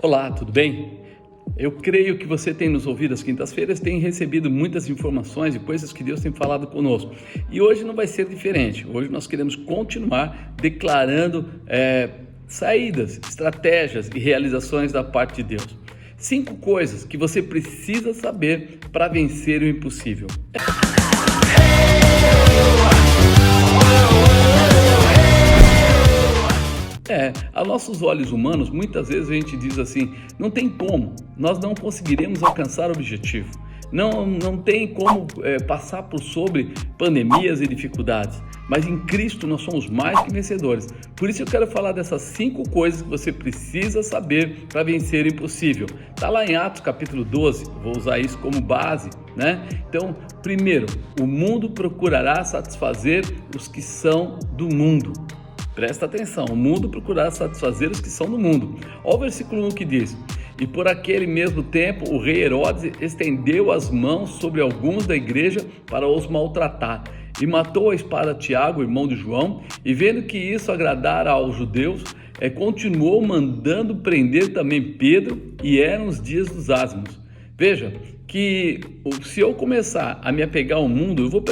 Olá, tudo bem? Eu creio que você tem nos ouvido às quintas-feiras, tem recebido muitas informações e coisas que Deus tem falado conosco. E hoje não vai ser diferente. Hoje nós queremos continuar declarando saídas, estratégias e realizações da parte de Deus. 5 coisas que você precisa saber para vencer o impossível. A nossos olhos humanos, muitas vezes a gente diz assim, não tem como, nós não conseguiremos alcançar o objetivo, não tem como passar por sobre pandemias e dificuldades, mas em Cristo nós somos mais que vencedores. Por isso eu quero falar dessas 5 coisas que você precisa saber para vencer o impossível. Está lá em Atos capítulo 12, vou usar isso como base, né? Então, primeiro, o mundo procurará satisfazer os que são do mundo. Presta atenção, o mundo procurará satisfazer os que são do mundo. Olha o versículo 1 que diz: E por aquele mesmo tempo o rei Herodes estendeu as mãos sobre alguns da igreja para os maltratar, e matou a espada Tiago, irmão de João, e vendo que isso agradara aos judeus, continuou mandando prender também Pedro, e eram os dias dos asmos. Veja que se eu começar a me apegar ao mundo, eu vou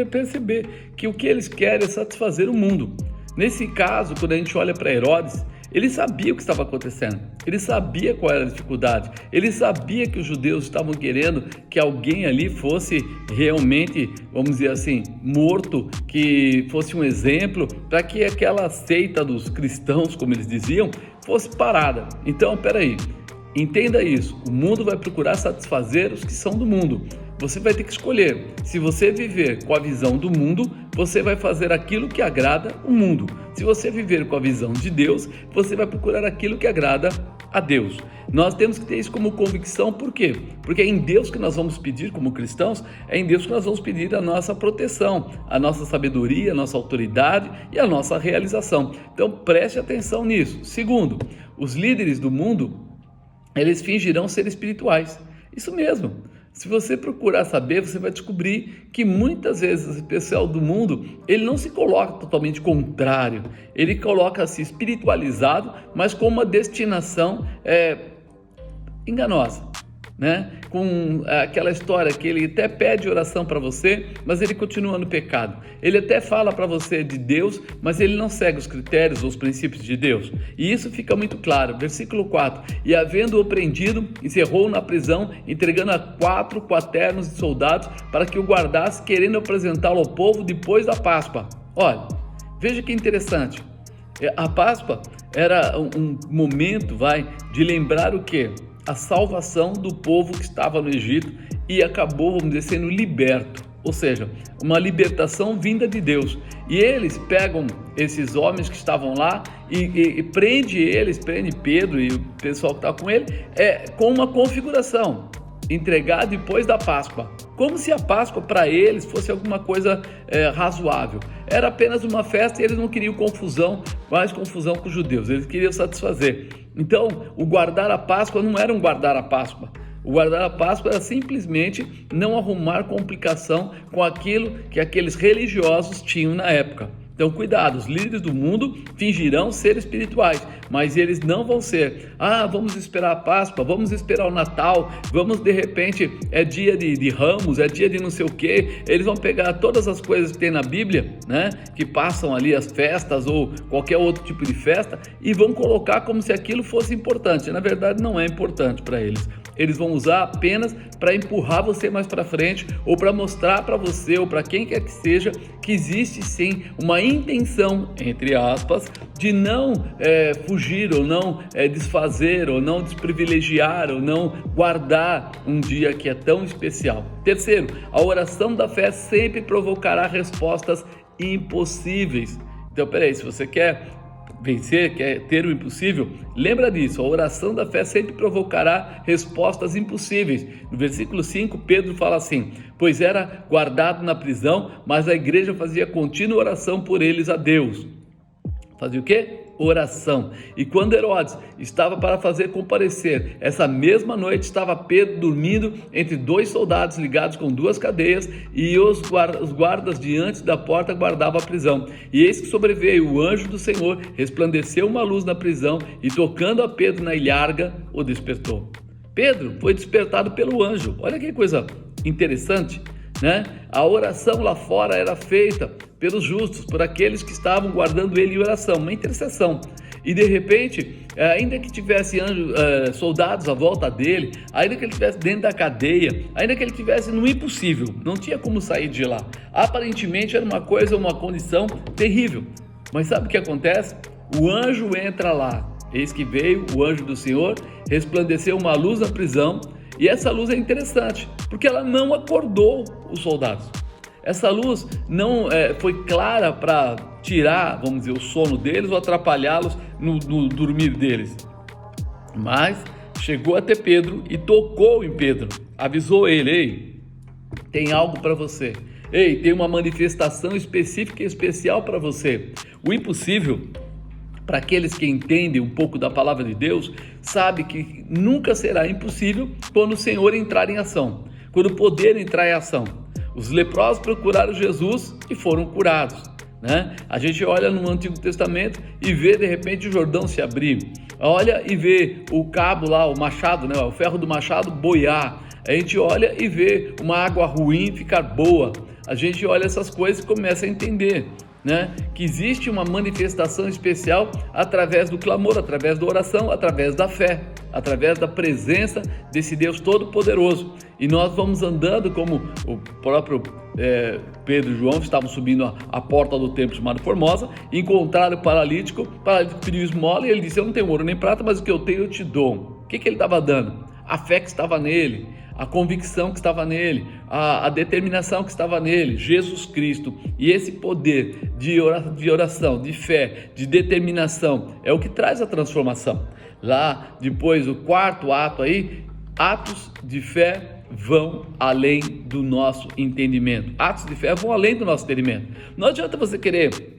perceber que o que eles querem é satisfazer o mundo. Nesse caso, quando a gente olha para Herodes, ele sabia o que estava acontecendo, ele sabia qual era a dificuldade, ele sabia que os judeus estavam querendo que alguém ali fosse realmente, vamos dizer assim, morto, que fosse um exemplo para que aquela seita dos cristãos, como eles diziam, fosse parada. Então, peraí, entenda isso, o mundo vai procurar satisfazer os que são do mundo. Você vai ter que escolher. Se você viver com a visão do mundo, você vai fazer aquilo que agrada o mundo. Se você viver com a visão de Deus, você vai procurar aquilo que agrada a Deus. Nós temos que ter isso como convicção, por quê? Porque é em Deus que nós vamos pedir, como cristãos, é em Deus que nós vamos pedir a nossa proteção, a nossa sabedoria, a nossa autoridade e a nossa realização. Então preste atenção nisso. Segundo, os líderes do mundo, eles fingirão ser espirituais. Isso mesmo. Se você procurar saber, você vai descobrir que muitas vezes o pessoal do mundo, ele não se coloca totalmente contrário, ele coloca-se espiritualizado, mas com uma destinação enganosa, né? Com aquela história que ele até pede oração para você, mas ele continua no pecado. Ele até fala para você de Deus, mas ele não segue os critérios ou os princípios de Deus. E isso fica muito claro. Versículo 4. E havendo-o prendido, encerrou na prisão, entregando a 4 quaternos de soldados para que o guardasse, querendo apresentá-lo ao povo depois da Páscoa. Olha, veja que interessante. A Páscoa era um momento, de lembrar o quê? A salvação do povo que estava no Egito e acabou, vamos dizer, sendo liberto, ou seja, uma libertação vinda de Deus. E eles pegam esses homens que estavam lá e prende Pedro e o pessoal que está com ele, com uma configuração, entregar depois da Páscoa, como se a Páscoa para eles fosse alguma coisa razoável. Era apenas uma festa e eles não queriam mais confusão com os judeus, eles queriam satisfazer. Então, o guardar a Páscoa não era um guardar a Páscoa. O guardar a Páscoa era simplesmente não arrumar complicação com aquilo que aqueles religiosos tinham na época. Então, cuidado, os líderes do mundo fingirão ser espirituais, mas eles não vão ser. Vamos esperar a Páscoa, vamos esperar o Natal, vamos de repente, é dia de Ramos, é dia de não sei o quê. Eles vão pegar todas as coisas que tem na Bíblia, né, que passam ali as festas ou qualquer outro tipo de festa, e vão colocar como se aquilo fosse importante. Na verdade, não é importante para eles. Eles vão usar apenas para empurrar você mais para frente ou para mostrar para você ou para quem quer que seja que existe sim uma intenção, entre aspas, de não fugir ou não desfazer ou não desprivilegiar ou não guardar um dia que é tão especial. Terceiro, a oração da fé sempre provocará respostas impossíveis. Então, peraí, se você quer vencer, quer ter o impossível, lembra disso, a oração da fé sempre provocará respostas impossíveis. No versículo 5, Pedro fala assim: pois era guardado na prisão, mas a igreja fazia contínua oração por eles a Deus. Fazia o quê? oração. E quando Herodes estava para fazer comparecer, essa mesma noite estava Pedro dormindo entre dois soldados ligados com duas cadeias, e os guardas diante da porta guardavam a prisão. E eis que sobreveio o anjo do Senhor, resplandeceu uma luz na prisão, e tocando a Pedro na ilharga, o despertou. Pedro foi despertado pelo anjo. Olha que coisa interessante, né? A oração lá fora era feita pelos justos, por aqueles que estavam guardando ele em oração, uma intercessão. E de repente, ainda que tivesse soldados à volta dele, ainda que ele estivesse dentro da cadeia, ainda que ele estivesse no impossível, não tinha como sair de lá. Aparentemente era uma condição terrível. Mas sabe o que acontece? O anjo entra lá. Eis que veio o anjo do Senhor, resplandeceu uma luz na prisão, e essa luz é interessante, porque ela não acordou os soldados. Essa luz não foi clara para tirar, vamos dizer, o sono deles ou atrapalhá-los no dormir deles. Mas chegou até Pedro e tocou em Pedro, avisou ele: ei, tem algo para você. Ei, tem uma manifestação específica e especial para você. O impossível, para aqueles que entendem um pouco da palavra de Deus, sabe que nunca será impossível quando o Senhor entrar em ação, quando o poder entrar em ação. Os leprosos procuraram Jesus e foram curados, né? A gente olha no Antigo Testamento e vê de repente o Jordão se abrir, olha e vê o cabo lá, o machado, né? O ferro do machado boiar. A gente olha e vê uma água ruim ficar boa. A gente olha essas coisas e começa a entender, né, que existe uma manifestação especial através do clamor, através da oração, através da fé, através da presença desse Deus Todo-Poderoso. E nós vamos andando, como o próprio Pedro e João estavam subindo a porta do templo chamado Formosa, encontraram o paralítico pediu esmola e ele disse: eu não tenho ouro nem prata, mas o que eu tenho eu te dou. O que ele estava dando? A fé que estava nele, a convicção que estava nele, a determinação que estava nele, Jesus Cristo. E esse poder de oração, de fé, de determinação é o que traz a transformação. Lá depois, o quarto ato aí, atos de fé vão além do nosso entendimento. Atos de fé vão além do nosso entendimento. Não adianta você querer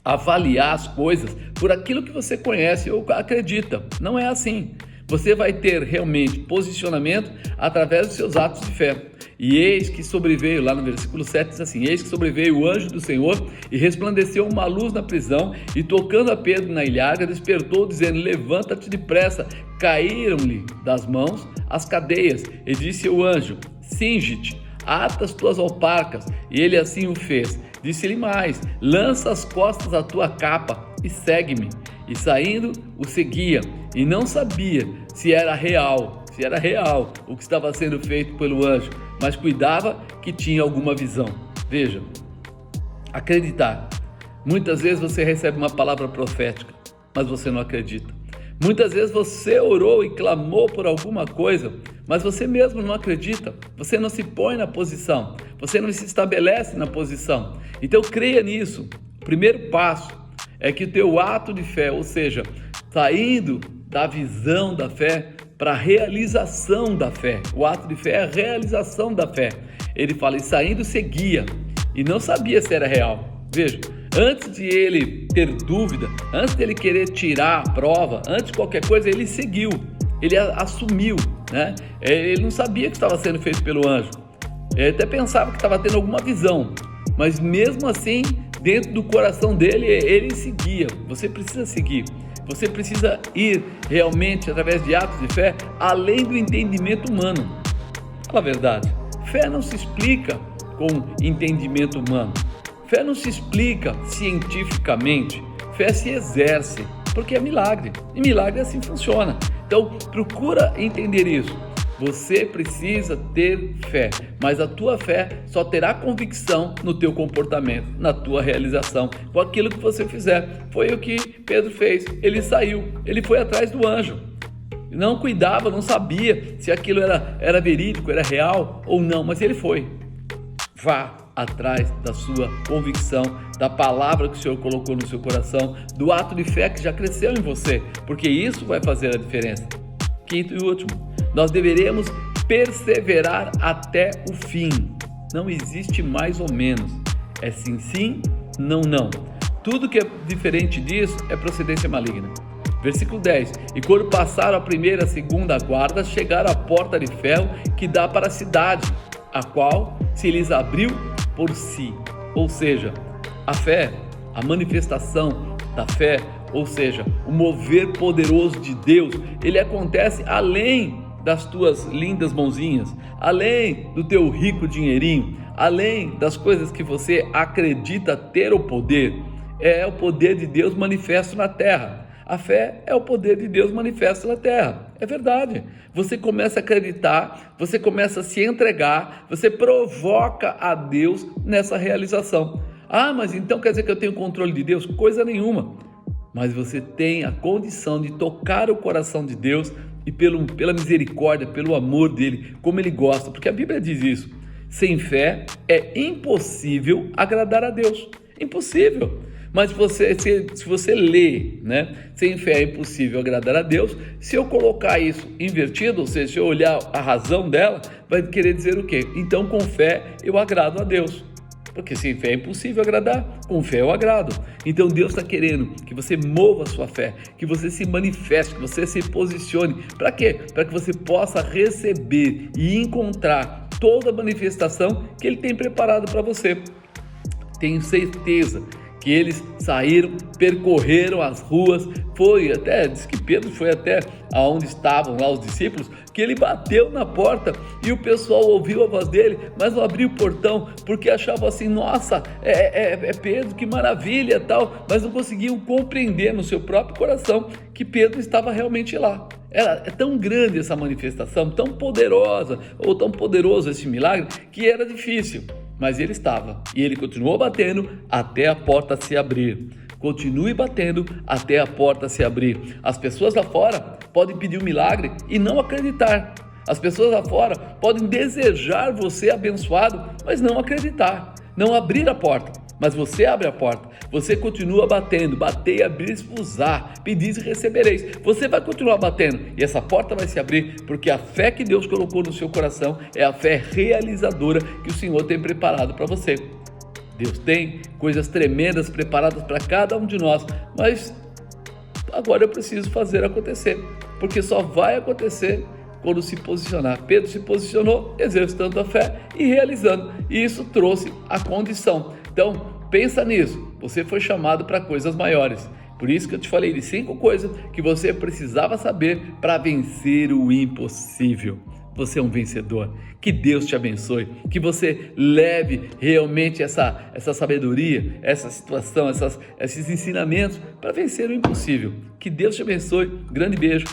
avaliar as coisas por aquilo que você conhece ou acredita. Não é assim. Você vai ter realmente posicionamento através dos seus atos de fé. E eis que sobreveio, lá no versículo 7 diz assim: eis que sobreveio o anjo do Senhor e resplandeceu uma luz na prisão, e tocando a Pedro na ilharga, despertou, dizendo: levanta-te depressa. Caíram-lhe das mãos as cadeias, e disse o anjo: cinge-te, ata as tuas alparcas. E ele assim o fez. Disse-lhe mais: lança as costas a tua capa e segue-me. E saindo o seguia, e não sabia se era real o que estava sendo feito pelo anjo, mas cuidava que tinha alguma visão. Veja, acreditar. Muitas vezes você recebe uma palavra profética, mas você não acredita. Muitas vezes você orou e clamou por alguma coisa, mas você mesmo não acredita. Você não se põe na posição, você não se estabelece na posição. Então creia nisso. O primeiro passo é que o teu ato de fé, ou seja, saindo da visão da fé para a realização da fé. O ato de fé é a realização da fé. Ele fala: e saindo seguia, e não sabia se era real. Veja, antes de ele ter dúvida, antes de ele querer tirar a prova, antes de qualquer coisa, ele seguiu, ele assumiu, né? Ele não sabia que estava sendo feito pelo anjo. Ele até pensava que estava tendo alguma visão, mas mesmo assim, dentro do coração dele, ele seguia. Você precisa seguir. Você precisa ir realmente, através de atos de fé, além do entendimento humano. Fala a verdade. Fé não se explica com entendimento humano. Fé não se explica cientificamente. Fé se exerce, porque é milagre. E milagre assim funciona. Então, procura entender isso. Você precisa ter fé, mas a tua fé só terá convicção no teu comportamento, na tua realização, com aquilo que você fizer. Foi o que Pedro fez. Ele saiu, ele foi atrás do anjo. Não cuidava, não sabia se aquilo era verídico, era real ou não, mas ele foi. Vá atrás da sua convicção, da palavra que o Senhor colocou no seu coração, do ato de fé que já cresceu em você, porque isso vai fazer a diferença. Quinto e último, nós deveremos perseverar até o fim. Não existe mais ou menos. É sim, sim, não, não. Tudo que é diferente disso é procedência maligna. Versículo 10: E quando passaram a primeira e a segunda guarda, chegaram à porta de ferro que dá para a cidade, a qual se lhes abriu por si. Ou seja, a fé, a manifestação da fé, ou seja, o mover poderoso de Deus, ele acontece além das tuas lindas mãozinhas, além do teu rico dinheirinho, além das coisas que você acredita ter o poder. É o poder de Deus manifesto na terra. A fé é o poder de Deus manifesto na terra. É verdade. Você começa a acreditar, você começa a se entregar, você provoca a Deus nessa realização. Ah, mas então quer dizer que eu tenho controle de Deus? Coisa nenhuma. Mas você tem a condição de tocar o coração de Deus e pela misericórdia, pelo amor dele, como ele gosta. Porque a Bíblia diz isso. Sem fé é impossível agradar a Deus. Impossível. Mas se você lê, né? Sem fé é impossível agradar a Deus. Se eu colocar isso invertido, ou seja, se eu olhar a razão dela, vai querer dizer o quê? Então com fé eu agrado a Deus. Porque sem fé é impossível agradar, com fé eu agrado. Então Deus está querendo que você mova a sua fé, que você se manifeste, que você se posicione. Para quê? Para que você possa receber e encontrar toda a manifestação que Ele tem preparado para você. Tenho certeza que eles saíram, percorreram as ruas, diz que Pedro foi até aonde estavam lá os discípulos, que ele bateu na porta e o pessoal ouviu a voz dele, mas não abriu o portão, porque achavam assim, nossa, é Pedro, que maravilha, tal, mas não conseguiam compreender no seu próprio coração que Pedro estava realmente lá. É tão grande essa manifestação, tão poderosa, ou tão poderoso esse milagre, que era difícil. Mas ele estava, e ele continuou batendo até a porta se abrir. Continue batendo até a porta se abrir. As pessoas lá fora podem pedir um milagre e não acreditar. As pessoas lá fora podem desejar você abençoado, mas não acreditar, não abrir a porta. Mas você abre a porta, você continua batendo, batei, abrir-vos-á, pedis e recebereis. Você vai continuar batendo e essa porta vai se abrir, porque a fé que Deus colocou no seu coração é a fé realizadora que o Senhor tem preparado para você. Deus tem coisas tremendas preparadas para cada um de nós, mas agora eu preciso fazer acontecer, porque só vai acontecer quando se posicionar. Pedro se posicionou, exercitando a fé e realizando, e isso trouxe a condição. Então, pensa nisso, você foi chamado para coisas maiores. Por isso que eu te falei de 5 coisas que você precisava saber para vencer o impossível. Você é um vencedor. Que Deus te abençoe, que você leve realmente essa sabedoria, essa situação, esses ensinamentos para vencer o impossível. Que Deus te abençoe. Grande beijo.